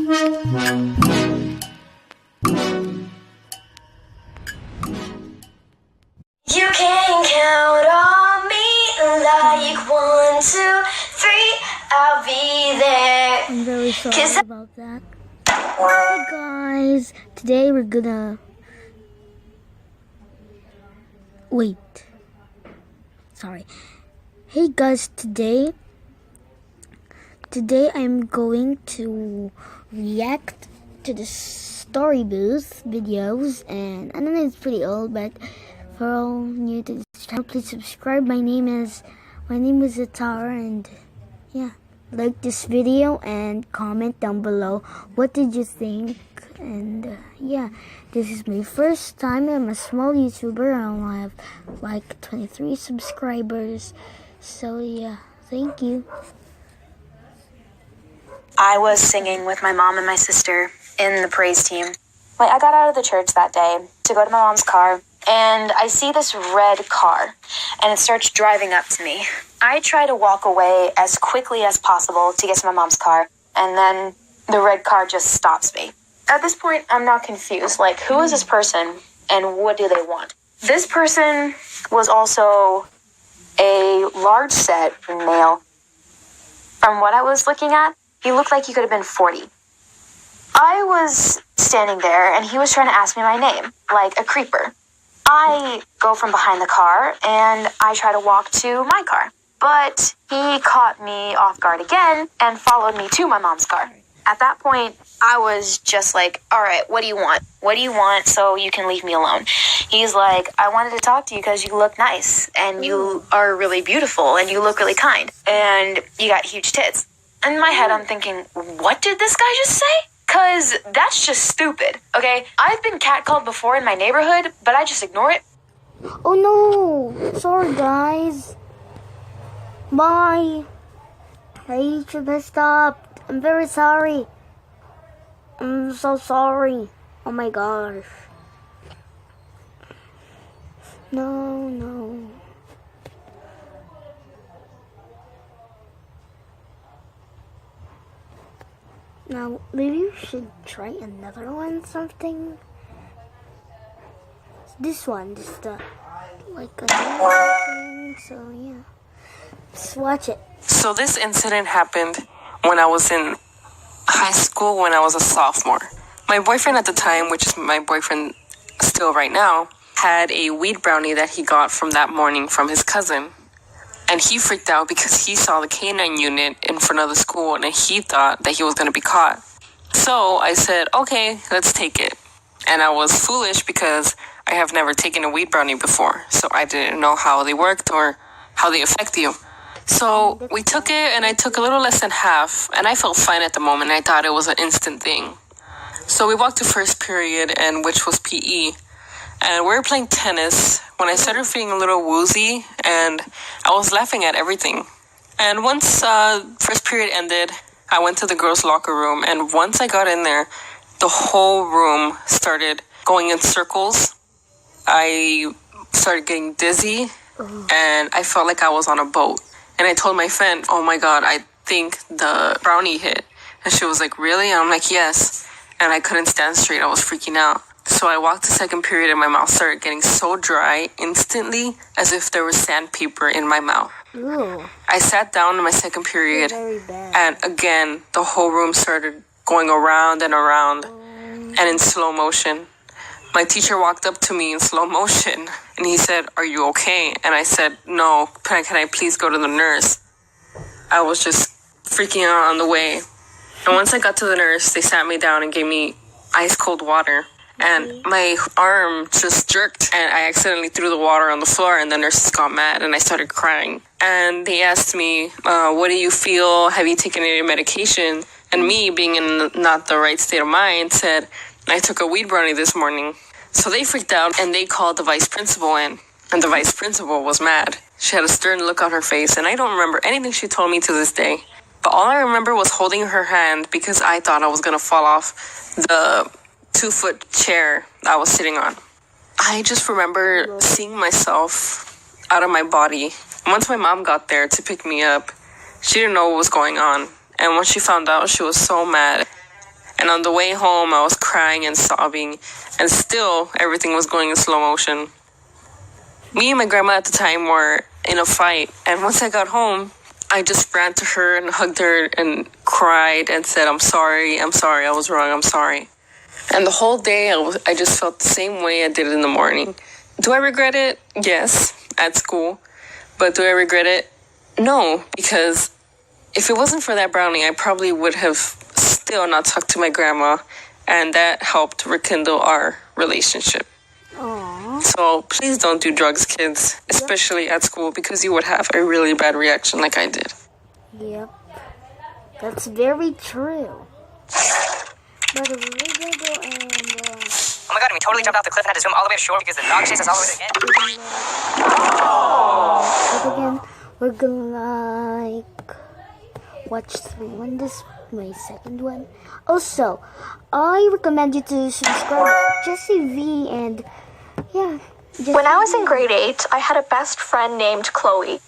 You can count on me like 1, 2, 3, I'll be there. I'm very sorry about that. Hey guys, today we're gonna... Wait. Sorry. Hey guys, today I'm going to react to the Storybooth videos, and I know it's pretty old, but for all new to this channel, please subscribe. My name is Atara, and yeah, like this video and comment down below what did you think. And yeah, this is my first time. I'm a small YouTuber. I only have like 23 subscribers, so yeah, thank you. I was singing with my mom and my sister in the praise team. I got out of the church that day to go to my mom's car, and I see this red car, and it starts driving up to me. I try to walk away as quickly as possible to get to my mom's car, and then the red car just stops me. At this point, I'm now confused. Like, who is this person, and what do they want? This person was also a large set male. From what I was looking at, he looked like he could have been 40. I was standing there, and he was trying to ask me my name, like a creeper. I go from behind the car, and I try to walk to my car. But he caught me off guard again and followed me to my mom's car. At that point, I was just like, all right, what do you want? What do you want so you can leave me alone? He's like, I wanted to talk to you because you look nice, and you are really beautiful, and you look really kind, and you got huge tits. In my head, I'm thinking, what did this guy just say? Because that's just stupid, okay? I've been catcalled before in my neighborhood, but I just ignore it. Oh no! Sorry guys. Bye. I should messed up. I'm very sorry. I'm so sorry. Oh my gosh. No. Now, maybe you should try another one, something. This one, just like another thing, so yeah. Just watch it. So this incident happened when I was in high school, when I was a sophomore. My boyfriend at the time, which is my boyfriend still right now, had a weed brownie that he got from that morning from his cousin. And he freaked out because he saw the K-9 unit in front of the school, and he thought that he was going to be caught. So I said, okay, let's take it. And I was foolish because I have never taken a weed brownie before, so I didn't know how they worked or how they affect you. So we took it, and I took a little less than half, and I felt fine at the moment. I thought it was an instant thing. So we walked to first period, and which was PE. And we were playing tennis when I started feeling a little woozy, and I was laughing at everything. And once first period ended, I went to the girls' locker room, and once I got in there, the whole room started going in circles. I started getting dizzy, and I felt like I was on a boat. And I told my friend, oh my God, I think the brownie hit. And she was like, really? And I'm like, yes. And I couldn't stand straight. I was freaking out. So I walked to second period, and my mouth started getting so dry instantly, as if there was sandpaper in my mouth. Ooh. I sat down in my second period, and again, the whole room started going around and around, and in slow motion. My teacher walked up to me in slow motion, and he said, are you okay? And I said, no, can I please go to the nurse? I was just freaking out on the way. And once I got to the nurse, they sat me down and gave me ice cold water. And my arm just jerked, and I accidentally threw the water on the floor, and the nurses got mad, and I started crying. And they asked me, what do you feel? Have you taken any medication? And me, being in not the right state of mind, said, I took a weed brownie this morning. So they freaked out, and they called the vice principal in, and the vice principal was mad. She had a stern look on her face, and I don't remember anything she told me to this day. But all I remember was holding her hand because I thought I was going to fall off the 2-foot chair I was sitting on. I just remember seeing myself out of my body. Once my mom got there to pick me up, she didn't know what was going on. And when she found out, she was so mad. And on the way home, I was crying and sobbing, and still everything was going in slow motion. Me and my grandma at the time were in a fight, and once I got home, I just ran to her and hugged her and cried and said, I'm sorry, I was wrong, I'm sorry. And the whole day, I just felt the same way I did in the morning. Do I regret it? Yes, at school. But do I regret it? No, because if it wasn't for that brownie, I probably would have still not talked to my grandma, and that helped rekindle our relationship. Aww. So please don't do drugs, kids, especially at school, because you would have a really bad reaction like I did. Yep. That's very true. But we're gonna go and Oh my god, and we totally jumped off the cliff and had to swim all the way to shore because the dog chased us all the way again. again, we're gonna like watch 3 one. This is my second one. Also, I recommend you to subscribe Jessie V and yeah. When I was in grade 8, I had a best friend named Chloe.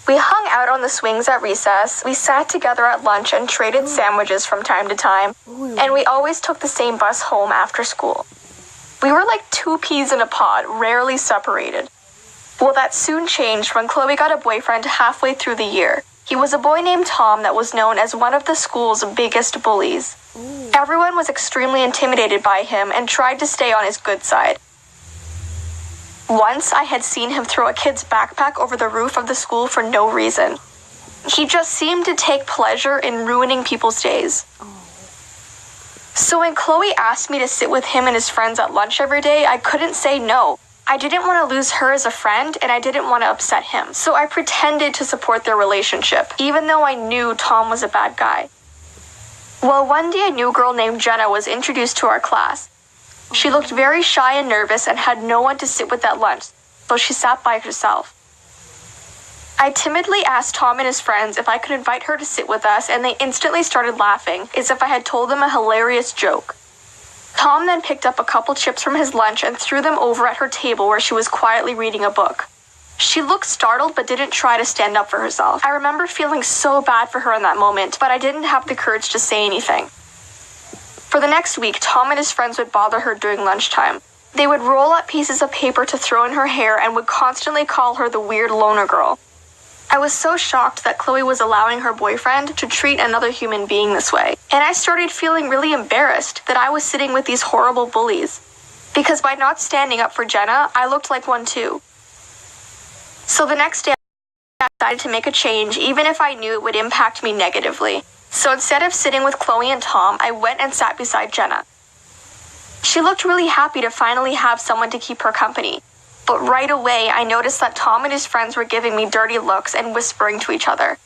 We hung out on the swings at recess, we sat together at lunch and traded sandwiches from time to time, and we always took the same bus home after school. We were like 2 peas in a pod, rarely separated. Well, that soon changed when Chloe got a boyfriend halfway through the year. He was a boy named Tom that was known as one of the school's biggest bullies. Everyone was extremely intimidated by him and tried to stay on his good side. Once, I had seen him throw a kid's backpack over the roof of the school for no reason. He just seemed to take pleasure in ruining people's days. So when Chloe asked me to sit with him and his friends at lunch every day, I couldn't say no. I didn't want to lose her as a friend, and I didn't want to upset him. So I pretended to support their relationship, even though I knew Tom was a bad guy. Well, one day a new girl named Jenna was introduced to our class. She looked very shy and nervous and had no one to sit with at lunch, so she sat by herself. I timidly asked Tom and his friends if I could invite her to sit with us, and they instantly started laughing, as if I had told them a hilarious joke. Tom then picked up a couple chips from his lunch and threw them over at her table where she was quietly reading a book. She looked startled but didn't try to stand up for herself. I remember feeling so bad for her in that moment, but I didn't have the courage to say anything. For the next week, Tom and his friends would bother her during lunchtime. They would roll up pieces of paper to throw in her hair and would constantly call her the weird loner girl. I was so shocked that Chloe was allowing her boyfriend to treat another human being this way. And I started feeling really embarrassed that I was sitting with these horrible bullies. Because by not standing up for Jenna, I looked like one too. So the next day, I decided to make a change, even if I knew it would impact me negatively. So instead of sitting with Chloe and Tom, I went and sat beside Jenna. She looked really happy to finally have someone to keep her company. But right away, I noticed that Tom and his friends were giving me dirty looks and whispering to each other.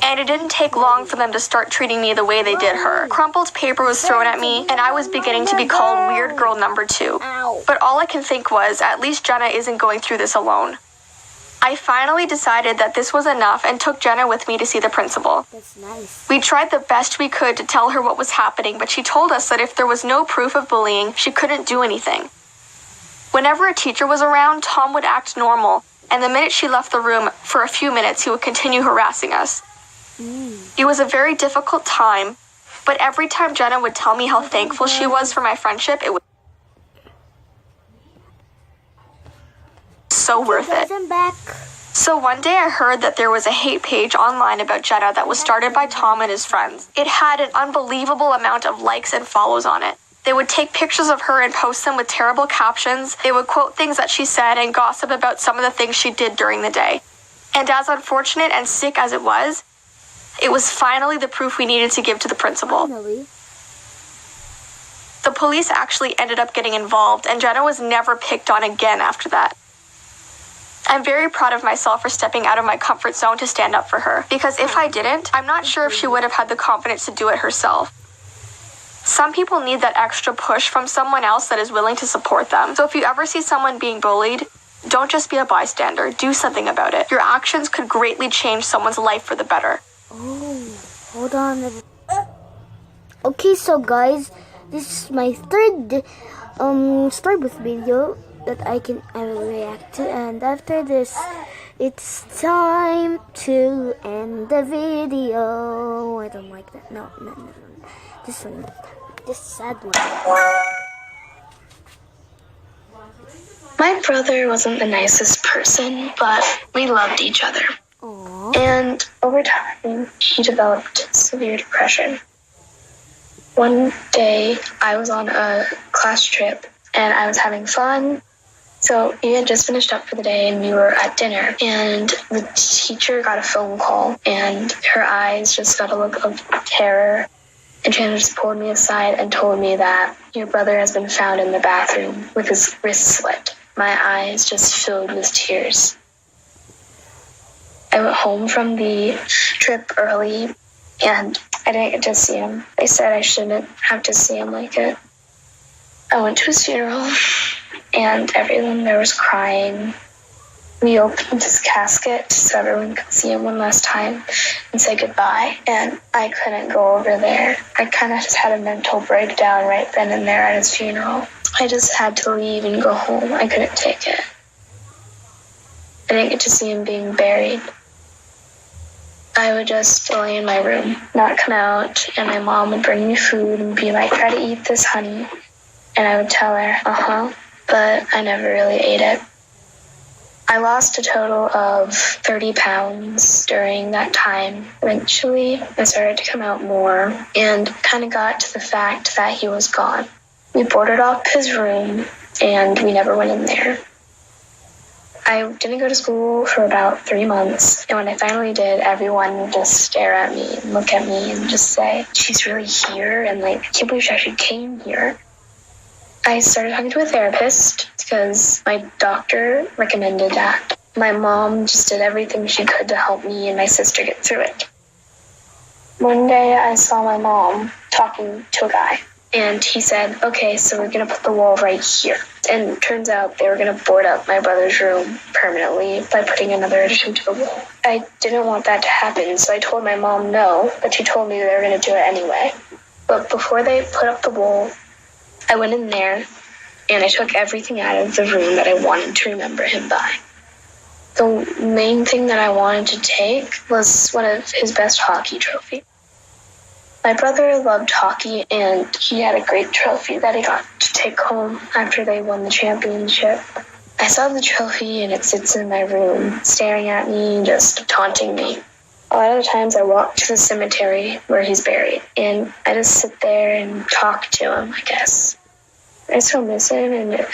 And it didn't take long for them to start treating me the way they did her. Crumpled paper was thrown at me, and I was beginning to be called Weird Girl number 2. But all I can think was, at least Jenna isn't going through this alone. I finally decided that this was enough and took Jenna with me to see the principal. that's nice. We tried the best we could to tell her what was happening, but she told us that if there was no proof of bullying, she couldn't do anything. Whenever a teacher was around, Tom would act normal, and the minute she left the room, for a few minutes, he would continue harassing us. It was a very difficult time, but every time Jenna would tell me how thankful she was for my friendship, it was so worth it. Guys, I'm back. So one day I heard that there was a hate page online about Jenna that was started by Tom and his friends. It had an unbelievable amount of likes and follows on it. They would take pictures of her and post them with terrible captions. They would quote things that she said and gossip about some of the things she did during the day. And as unfortunate and sick as it was finally the proof we needed to give to the principal. Finally. The police actually ended up getting involved, and Jenna was never picked on again after that. I'm very proud of myself for stepping out of my comfort zone to stand up for her, because if I didn't, I'm not sure if she would have had the confidence to do it herself. Some people need that extra push from someone else that is willing to support them. So if you ever see someone being bullied, don't just be a bystander. Do something about it. Your actions could greatly change someone's life for the better. Oh, hold on. Okay, so guys, this is my third Storybooth video that I will react to, and after this It's time to end the video. I don't like that. No. This one. This sad one. My brother wasn't the nicest person, but we loved each other. Aww. And over time, he developed severe depression. One day, I was on a class trip, and I was having fun. So we had just finished up for the day, and we were at dinner. And the teacher got a phone call, and her eyes just got a look of terror. And she just pulled me aside and told me that your brother has been found in the bathroom with his wrist slit. My eyes just filled with tears. I went home from the trip early, and I didn't get to see him. They said I shouldn't have to see him like it. I went to his funeral, and everyone there was crying. We opened his casket so everyone could see him one last time and say goodbye, and I couldn't go over there. I kind of just had a mental breakdown right then and there at his funeral. I just had to leave and go home. I couldn't take it. I didn't get to see him being buried. I would just lay in my room, not come out, and my mom would bring me food and be like, try to eat this, honey. And I would tell her, but I never really ate it. I lost a total of 30 pounds during that time. Eventually, I started to come out more and kind of got to the fact that he was gone. We boarded up his room, and we never went in there. I didn't go to school for about 3 months, and when I finally did, everyone would just stare at me and look at me and just say, she's really here, and I can't believe she actually came here. I started talking to a therapist because my doctor recommended that. My mom just did everything she could to help me and my sister get through it. One day I saw my mom talking to a guy, and he said, okay, so we're going to put the wall right here. And it turns out they were going to board up my brother's room permanently by putting another addition to the wall. I didn't want that to happen, so I told my mom no, but she told me they were going to do it anyway. But before they put up the wall, I went in there and I took everything out of the room that I wanted to remember him by. The main thing that I wanted to take was one of his best hockey trophies. My brother loved hockey, and he had a great trophy that he got to take home after they won the championship. I saw the trophy, and it sits in my room, staring at me, just taunting me. A lot of the times I walk to the cemetery where he's buried, and I just sit there and talk to him, I guess. I still miss him, and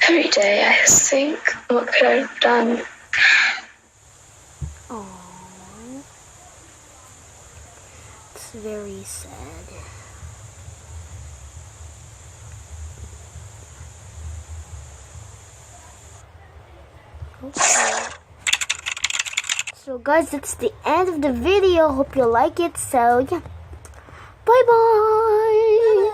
every day I just think, what could I have done? It's very sad. Okay. So guys, that's the end of the video. Hope you like it. So yeah, bye bye.